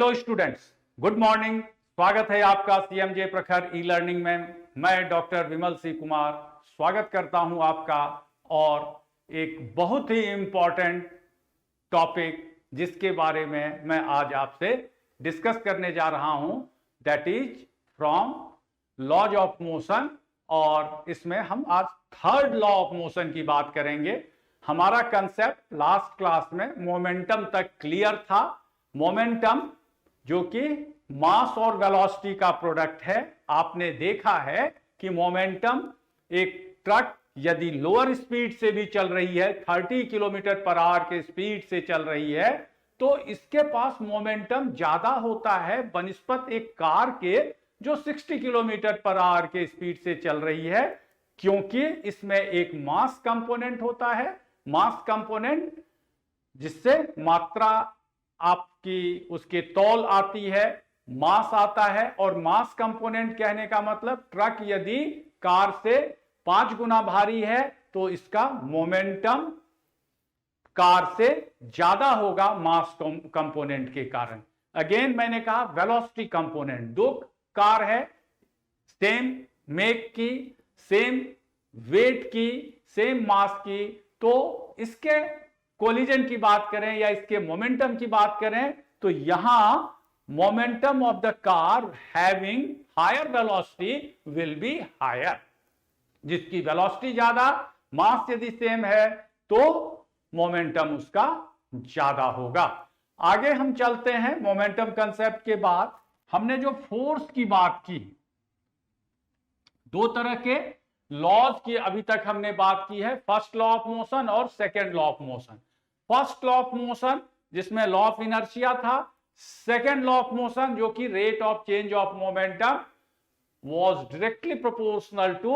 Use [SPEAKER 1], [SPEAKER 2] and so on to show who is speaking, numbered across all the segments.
[SPEAKER 1] Hello students, good morning. स्वागत है आपका सीएमजे प्रखर ई लर्निंग में। मैं डॉक्टर विमल सिंह कुमार स्वागत करता हूं आपका, और एक बहुत ही इंपॉर्टेंट टॉपिक जिसके बारे में मैं आज आपसे डिस्कस करने जा रहा हूं, that is from laws of motion. और इसमें हम आज थर्ड लॉ ऑफ मोशन की बात करेंगे। हमारा कंसेप्ट लास्ट क्लास में मोमेंटम तक क्लियर था। मोमेंटम जो कि मास और वेलोसिटी का प्रोडक्ट है। आपने देखा है कि मोमेंटम, एक ट्रक यदि लोअर स्पीड से भी चल रही है, 30 किलोमीटर पर आवर के स्पीड से चल रही है, तो इसके पास मोमेंटम ज्यादा होता है बनिस्पत एक कार के जो 60 किलोमीटर पर आवर के स्पीड से चल रही है, क्योंकि इसमें एक मास कंपोनेंट होता है। मास कंपोनेंट जिससे मात्रा आपकी उसके तौल आती है, मास आता है। और मास कंपोनेंट कहने का मतलब ट्रक यदि कार से 5 गुना भारी है तो इसका मोमेंटम कार से ज्यादा होगा मास कंपोनेंट के कारण। अगेन मैंने कहा वेलोसिटी कंपोनेंट, दो कार है सेम मेक की, सेम वेट की, सेम मास की, तो इसके कोलिजन की बात करें या इसके मोमेंटम की बात करें तो यहां momentum of the car having higher velocity will be higher. जिसकी वेलोसिटी ज्यादा, मास यदि सेम है तो मोमेंटम उसका ज्यादा होगा। आगे हम चलते हैं। मोमेंटम कंसेप्ट के बाद हमने जो फोर्स की बात की, दो तरह के लॉज की अभी तक हमने बात की है, फर्स्ट लॉ ऑफ मोशन और second law of motion. First law of motion जिसमें लॉ ऑफ इनर्शिया था, सेकेंड लॉ ऑफ मोशन जो कि rate of change of momentum was directly proportional to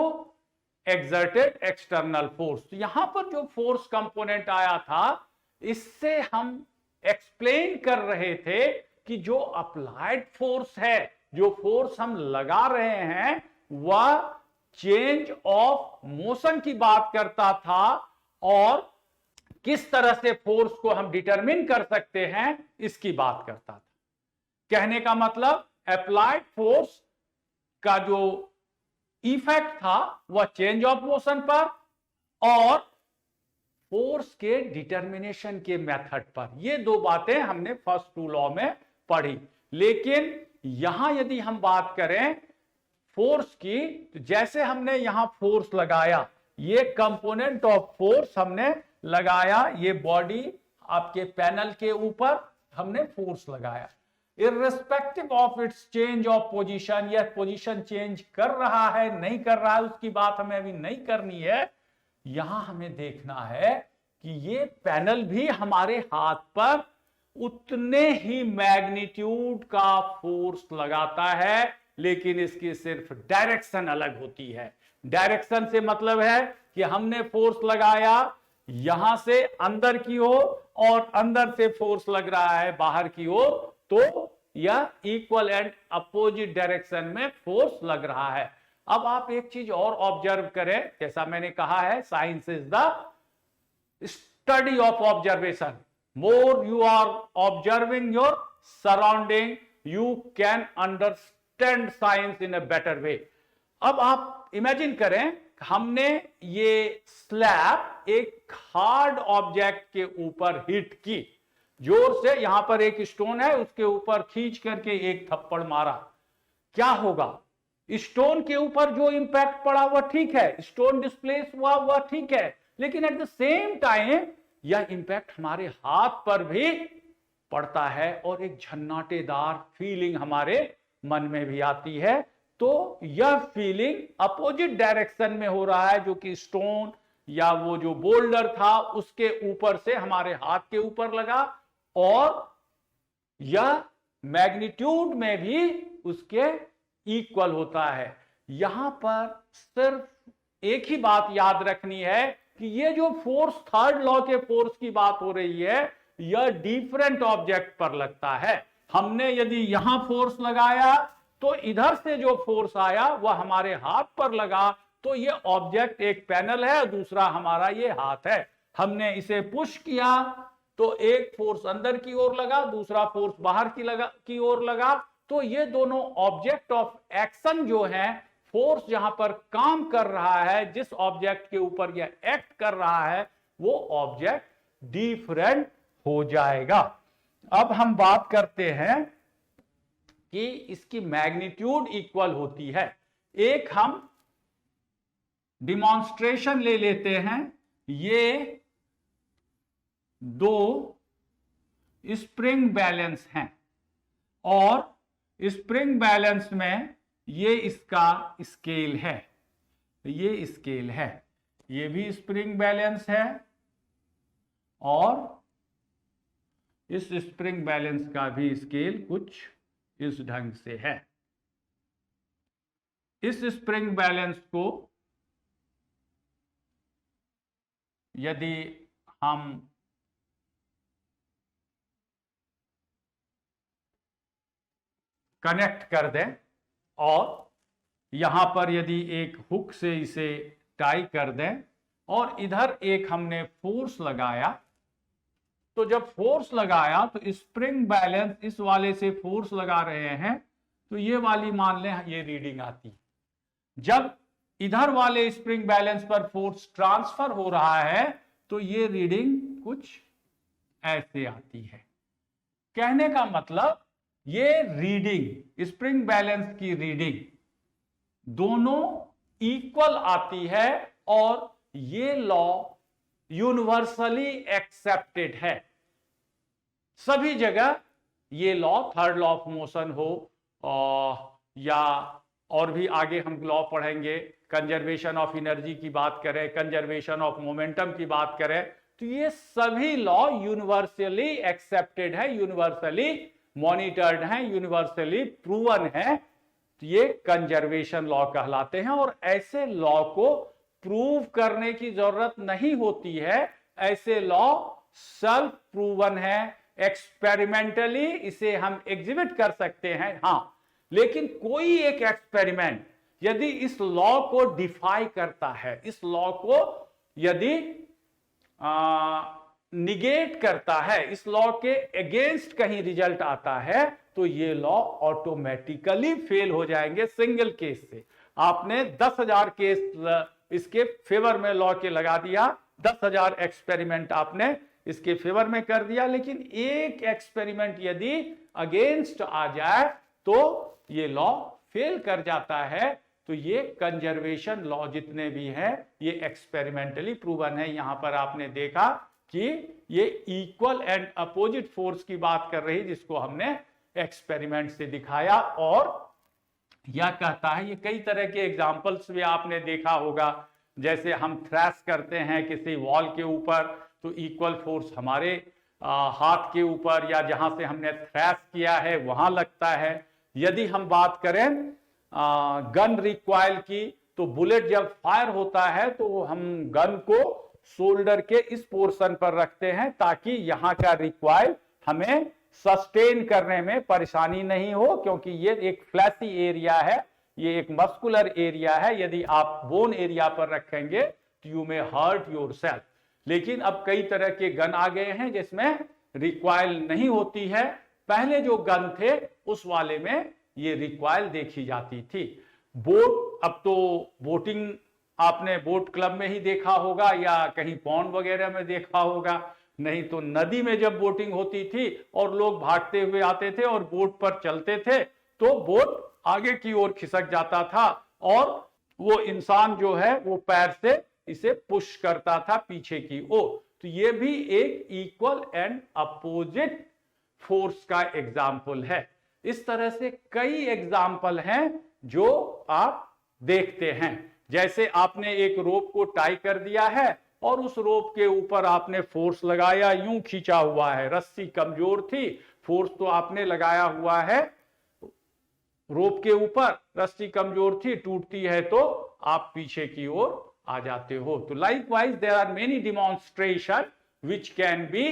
[SPEAKER 1] exerted external force. यहां पर जो force component आया था, इससे हम एक्सप्लेन कर रहे थे कि जो अप्लाइड फोर्स है, जो फोर्स हम लगा रहे हैं, वह चेंज ऑफ मोशन की बात करता था, और किस तरह से फोर्स को हम डिटरमिन कर सकते हैं इसकी बात करता था। कहने का मतलब अप्लाइड फोर्स का जो इफेक्ट था वह चेंज ऑफ मोशन पर और फोर्स के डिटरमिनेशन के मेथड पर। ये दो बातें हमने फर्स्ट टू लॉ में पढ़ी। लेकिन यहां यदि हम बात करें फोर्स की, तो जैसे हमने यहां फोर्स लगाया, ये कंपोनेंट ऑफ फोर्स हमने लगाया, ये बॉडी आपके पैनल के ऊपर हमने फोर्स लगाया, irrespective of its change of position. यह पोजीशन चेंज कर रहा है नहीं कर रहा है उसकी बात हमें अभी नहीं करनी है। यहां हमें देखना है कि ये पैनल भी हमारे हाथ पर उतने ही मैग्नीट्यूड का फोर्स लगाता है, लेकिन इसकी सिर्फ डायरेक्शन अलग होती है। डायरेक्शन से मतलब है कि हमने फोर्स लगाया यहां से अंदर की ओर और अंदर से फोर्स लग रहा है बाहर की ओर, तो यह इक्वल एंड अपोजिट डायरेक्शन में फोर्स लग रहा है। अब आप एक चीज और ऑब्जर्व करें, जैसा मैंने कहा है, science is the study of observation. More you are observing your surrounding, you can understand science in a better way. अब आप इमेजिन करें, हमने ये स्लैब एक हार्ड ऑब्जेक्ट के ऊपर हिट की, जोर से, यहां पर एक स्टोन है, उसके ऊपर खींच करके एक थप्पड़ मारा। क्या होगा? स्टोन के ऊपर जो इंपैक्ट पड़ा वह ठीक है, स्टोन डिस्प्लेस हुआ वह ठीक है, लेकिन एट द सेम टाइम यह इंपैक्ट हमारे हाथ पर भी पड़ता है और एक झन्नाटेदार फीलिंग हमारे मन में भी आती है। तो यह फीलिंग अपोजिट डायरेक्शन में हो रहा है, जो कि स्टोन या वो जो बोल्डर था उसके ऊपर से हमारे हाथ के ऊपर लगा, और यह मैग्नीट्यूड में भी उसके इक्वल होता है। यहां पर सिर्फ एक ही बात याद रखनी है कि ये जो फोर्स, थर्ड लॉ के फोर्स की बात हो रही है, यह डिफरेंट ऑब्जेक्ट पर लगता है। हमने यदि यहां फोर्स लगाया तो इधर से जो फोर्स आया वह हमारे हाथ पर लगा, तो ये ऑब्जेक्ट एक पैनल है, दूसरा हमारा ये हाथ है। हमने इसे पुश किया तो एक फोर्स अंदर की ओर लगा, दूसरा फोर्स बाहर की ओर लगा, तो ये दोनों ऑब्जेक्ट ऑफ एक्शन जो है, फोर्स जहां पर काम कर रहा है, जिस ऑब्जेक्ट के ऊपर यह एक्ट कर रहा है, वो ऑब्जेक्ट डिफरेंट हो जाएगा। अब हम बात करते हैं कि इसकी मैग्नीट्यूड इक्वल होती है। एक हम डिमॉन्स्ट्रेशन ले लेते हैं। ये दो स्प्रिंग बैलेंस हैं और स्प्रिंग बैलेंस में ये इसका स्केल है, ये स्केल है, ये भी स्प्रिंग बैलेंस है और इस स्प्रिंग बैलेंस का भी स्केल कुछ इस ढंग से है। इस स्प्रिंग बैलेंस को यदि हम कनेक्ट कर दें और यहां पर यदि एक हुक से इसे टाई कर दें और इधर एक हमने फोर्स लगाया, तो जब फोर्स लगाया तो स्प्रिंग बैलेंस इस वाले से फोर्स लगा रहे हैं, तो ये वाली मान लें ये रीडिंग आती है। जब इधर वाले स्प्रिंग बैलेंस पर फोर्स ट्रांसफर हो रहा है तो ये रीडिंग कुछ ऐसे आती है। कहने का मतलब ये रीडिंग, स्प्रिंग बैलेंस की रीडिंग दोनों इक्वल आती है और ये लॉ यूनिवर्सली एक्सेप्टेड है। सभी जगह ये law, third law of motion हो या और भी आगे हम लॉ पढ़ेंगे, कंजर्वेशन ऑफ एनर्जी की बात करें, कंजर्वेशन ऑफ मोमेंटम की बात करें, तो ये सभी लॉ यूनिवर्सली एक्सेप्टेड है, यूनिवर्सली मॉनिटर्ड है, यूनिवर्सली प्रूवन है। तो ये कंजर्वेशन लॉ कहलाते हैं और ऐसे लॉ को प्रूव करने की जरूरत नहीं होती है। ऐसे लॉ सेल्फ प्रूवन है, एक्सपेरिमेंटली इसे हम एग्जिबिट कर सकते हैं। हां, लेकिन कोई एक एक्सपेरिमेंट यदि इस लॉ को डिफाई करता है, इस लॉ को यदि निगेट करता है, इस लॉ के अगेंस्ट कहीं रिजल्ट आता है, तो ये लॉ ऑटोमेटिकली फेल हो जाएंगे सिंगल केस से। आपने 10,000 केस इसके फेवर में लॉ के लगा दिया, 10,000 एक्सपेरिमेंट आपने इसके फेवर में कर दिया, लेकिन एक एक्सपेरिमेंट यदि अगेंस्ट आ जाए तो ये लॉ फेल कर जाता है। तो ये कंजर्वेशन लॉ जितने भी हैं ये एक्सपेरिमेंटली प्रूवन है। यहां पर आपने देखा कि ये इक्वल एंड अपोजिट फोर्स की बात कर रही, जिसको हमने एक्सपेरिमेंट से दिखाया और यह कहता है। ये कई तरह के एग्जाम्पल्स भी आपने देखा होगा, जैसे हम थ्रैश करते हैं किसी वॉल के ऊपर तो इक्वल फोर्स हमारे हाथ के ऊपर या जहां से हमने थ्रैश किया है वहां लगता है। यदि हम बात करें गन रिक्वाइल की, तो बुलेट जब फायर होता है तो हम गन को शोल्डर के इस पोर्शन पर रखते हैं ताकि यहां का रिक्वाइल हमें सस्टेन करने में परेशानी नहीं हो, क्योंकि ये एक फ्लैशी एरिया है, ये एक मस्कुलर एरिया है। यदि आप बोन एरिया पर रखेंगे तो यू मे हर्ट योरसेल्फ। लेकिन अब कई तरह के गन आ गए हैं जिसमें रिक्वाइल नहीं होती है। पहले जो गन थे उस वाले में ये रिक्वाइल देखी जाती थी। बोट, अब तो बोटिंग आपने बोट क्लब में ही देखा होगा या कहीं पॉन्ड वगैरह में देखा होगा, नहीं तो नदी में जब बोटिंग होती थी और लोग भागते हुए आते थे और बोट पर चलते थे तो बोट आगे की ओर खिसक जाता था और वो इंसान जो है वो पैर से इसे पुश करता था पीछे की ओर। तो ये भी एक इक्वल एंड अपोजिट फोर्स का एग्जाम्पल है। इस तरह से कई एग्जाम्पल हैं जो आप देखते हैं। जैसे आपने एक रोप को टाई कर दिया है और उस रोप के ऊपर आपने फोर्स लगाया, यूं खींचा हुआ है, रस्सी कमजोर थी, फोर्स तो आपने लगाया हुआ है रोप के ऊपर, रस्सी कमजोर थी, टूटती है तो आप पीछे की ओर आ जाते हो। तो likewise there are many demonstration which can be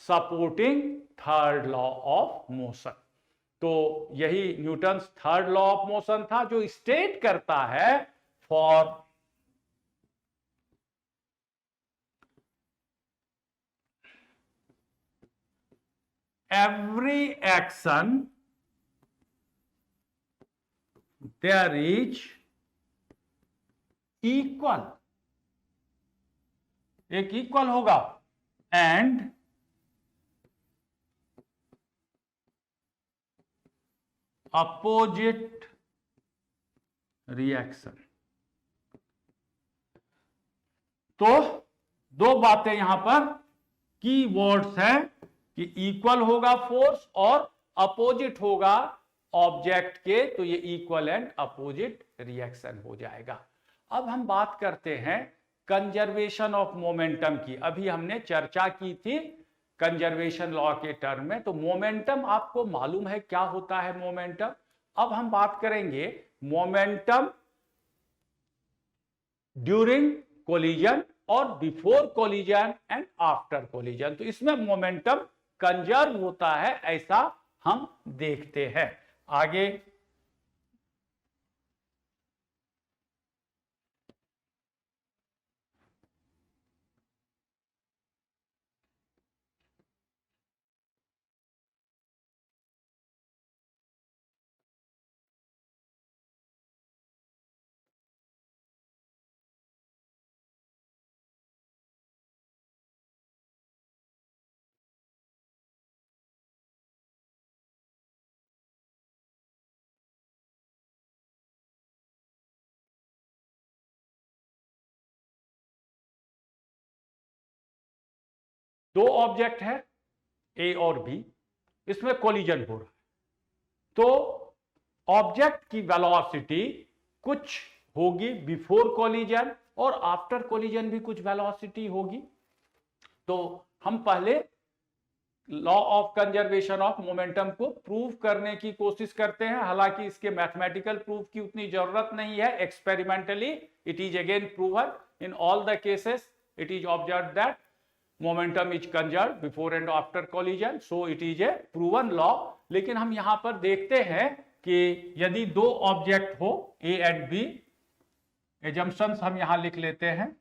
[SPEAKER 1] supporting third law of motion. तो यही Newton's third law of motion था जो स्टेट करता है for every action there is equal, एक इक्वल होगा, एंड अपोजिट रिएक्शन। तो दो बातें यहां पर की वर्ड्स हैं कि इक्वल होगा फोर्स और अपोजिट होगा ऑब्जेक्ट के, तो ये इक्वल एंड अपोजिट रिएक्शन हो जाएगा। अब हम बात करते हैं कंजर्वेशन ऑफ मोमेंटम की। अभी हमने चर्चा की थी कंजर्वेशन लॉ के टर्म में। तो मोमेंटम आपको मालूम है क्या होता है मोमेंटम। अब हम बात करेंगे मोमेंटम ड्यूरिंग कोलिजन और before collision and after collision. तो इसमें मोमेंटम कंजर्व होता है, ऐसा हम देखते हैं। आगे दो ऑब्जेक्ट है ए और बी, इसमें कोलिजन हो रहा है। तो ऑब्जेक्ट की वेलोसिटी कुछ होगी बिफोर कोलिजन और आफ्टर कोलिजन भी कुछ वेलोसिटी होगी। तो हम पहले law of conservation of momentum को प्रूव करने की कोशिश करते हैं। हालांकि इसके मैथमेटिकल प्रूफ की उतनी जरूरत नहीं है, experimentally it is again proven in all the cases. It is observed that momentum is conserved before and after collision, so it is a proven law। लेकिन हम यहां पर देखते हैं कि यदि दो ऑब्जेक्ट हो ए एंड बी, एजम्पशंस हम यहां लिख लेते हैं।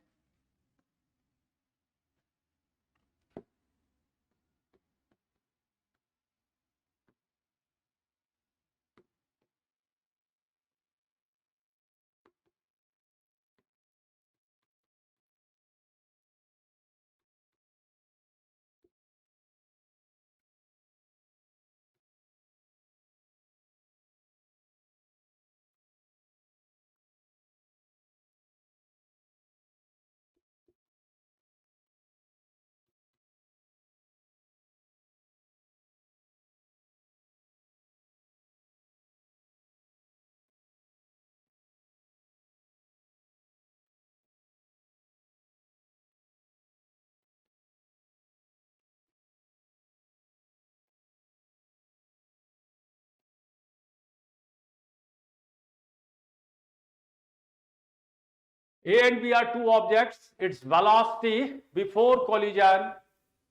[SPEAKER 1] A and B are two objects. Its velocity before collision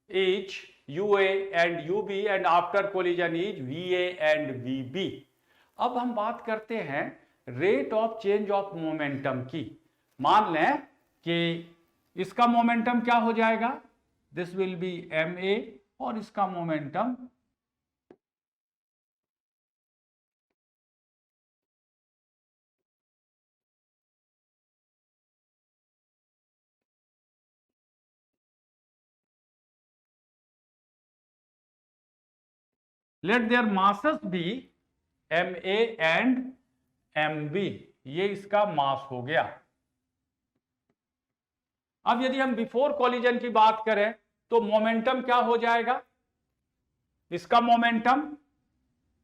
[SPEAKER 1] is UA and UB and after collision is VA and VB। अब हम बात करते हैं rate of change of momentum की। मान लें कि इसका मोमेंटम क्या हो जाएगा, दिस विल बी MA और इसका momentum let their masses be MA and MB। ये इसका मास हो गया। अब यदि हम बिफोर कॉलिजन की बात करें तो मोमेंटम क्या हो जाएगा, इसका momentum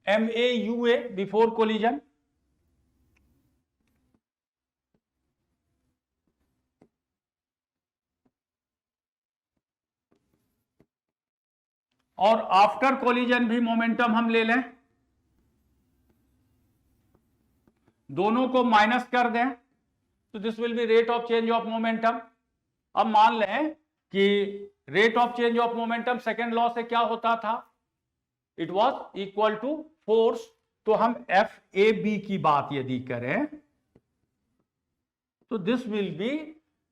[SPEAKER 1] MA UA before collision, और आफ्टर कोलिजन भी मोमेंटम हम ले लें, दोनों को माइनस कर दें तो this will be rate of change of momentum. अब मान लें कि rate of change of momentum second law से क्या होता था, it was equal to force. तो हम FAB की बात यदि करें तो this will be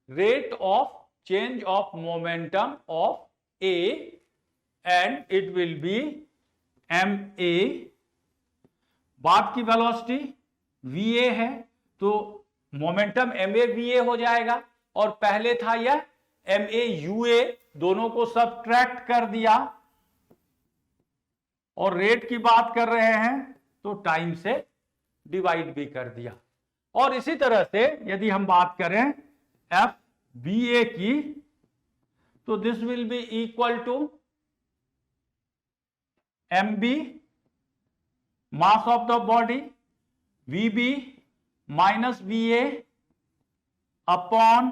[SPEAKER 1] rate of change of momentum of A and it will be M A, बाद की वेलोसिटी वी ए है, तो momentum M A V A हो जाएगा, और पहले था यह एम ए यू ए, दोनों को सब्ट्रैक्ट कर दिया, और रेट की बात कर रहे हैं तो टाइम से डिवाइड भी कर दिया। और इसी तरह से यदि हम बात करें एफ बी ए की, तो this will be equal to M B mass of the body V B minus V A upon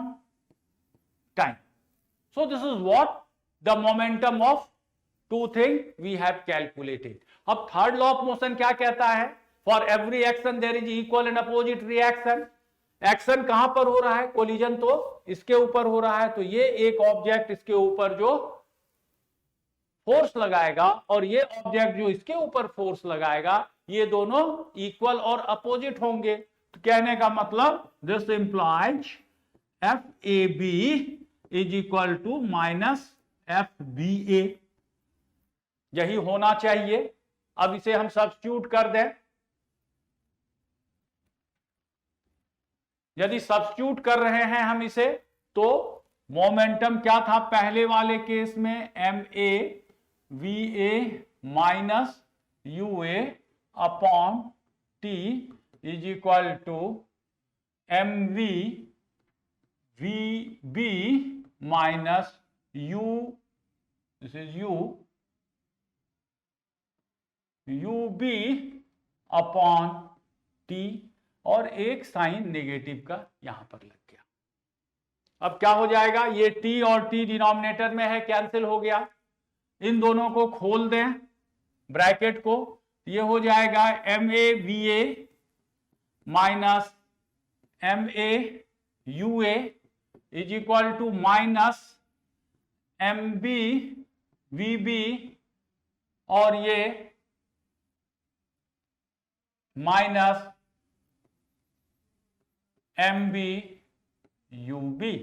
[SPEAKER 1] time. So this is what the momentum of two thing we have calculated. अब third law of motion क्या कहता है? For every action there is equal and opposite reaction. Action कहां पर हो रहा है? Collision तो इसके ऊपर हो रहा है, तो ये एक ऑब्जेक्ट इसके ऊपर जो फोर्स लगाएगा और ये ऑब्जेक्ट जो इसके ऊपर फोर्स लगाएगा, ये दोनों इक्वल और अपोजिट होंगे। तो कहने का मतलब this implies F A B is equal to minus F B A, यही होना चाहिए। अब इसे हम सब्स्टिट्यूट कर दें। यदि सब्स्टिट्यूट कर रहे हैं हम इसे, तो मोमेंटम क्या था पहले वाले केस में? M A V A minus U A upon T is equal to M V V B minus U, this is U B upon T, और एक साइन नेगेटिव का यहां पर लग गया। अब क्या हो जाएगा? ये टी और टी डिनोमिनेटर में है, कैंसिल हो गया। इन दोनों को खोल दें ब्रैकेट को, ये हो जाएगा M A V A minus M A U A is equal to minus M B V B, और ये minus M B U B.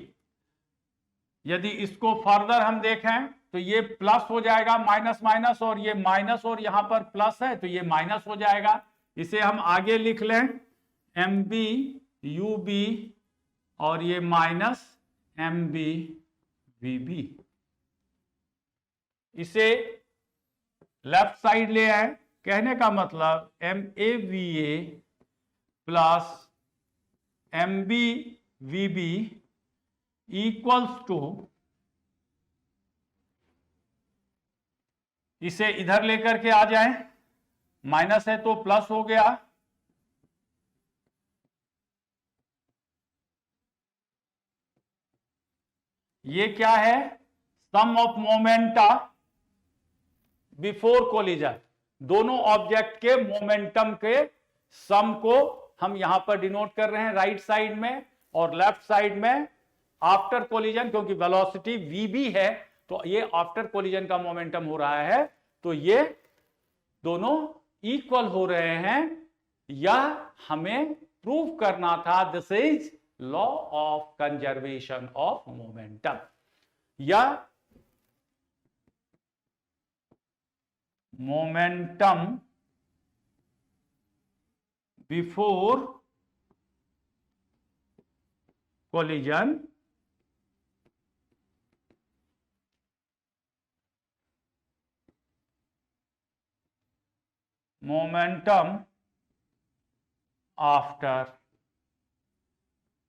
[SPEAKER 1] यदि इसको फर्दर हम देखें तो ये प्लस हो जाएगा, माइनस माइनस, और ये माइनस और यहां पर प्लस है तो ये माइनस हो जाएगा। इसे हम आगे लिख लें एम बी यू बी, और ये minus M B V B. इसे लेफ्ट साइड ले आए, कहने का मतलब M A V A plus M B V B equals to, इसे इधर लेकर के आ जाए, माइनस है तो प्लस हो गया, ये क्या है? सम ऑफ मोमेंटा बिफोर कोलिजन। दोनों ऑब्जेक्ट के मोमेंटम के सम को हम यहां पर डिनोट कर रहे हैं राइट साइड में, और लेफ्ट साइड में आफ्टर कोलिजन, क्योंकि वेलोसिटी वी बी है तो ये आफ्टर कोलिजन का मोमेंटम हो रहा है, तो ये दोनों इक्वल हो रहे हैं। यह हमें प्रूव करना था। This is law of conservation of momentum, या momentum before collision momentum after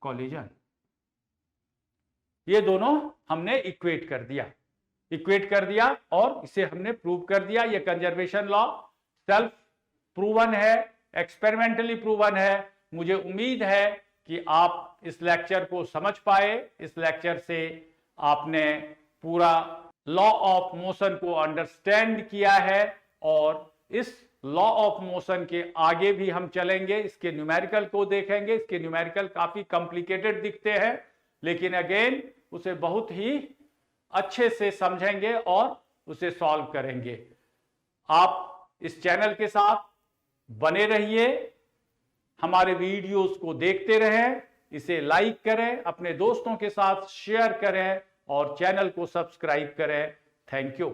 [SPEAKER 1] collision. ये दोनों हमने इक्वेट कर दिया और इसे हमने प्रूव कर दिया। ये कंजर्वेशन लॉ सेल्फ प्रूवन है, एक्सपेरिमेंटली प्रूवन है। मुझे उम्मीद है कि आप इस लेक्चर को समझ पाए। इस लेक्चर से आपने पूरा लॉ ऑफ मोशन को अंडरस्टैंड किया है, और इस लॉ ऑफ मोशन के आगे भी हम चलेंगे, इसके न्यूमेरिकल को देखेंगे। इसके न्यूमेरिकल काफी कॉम्प्लिकेटेड दिखते हैं, लेकिन अगेन उसे बहुत ही अच्छे से समझेंगे और उसे सॉल्व करेंगे। आप इस चैनल के साथ बने रहिए, हमारे वीडियोस को देखते रहें, इसे लाइक करें, अपने दोस्तों के साथ शेयर करें और चैनल को सब्सक्राइब करें। Thank you.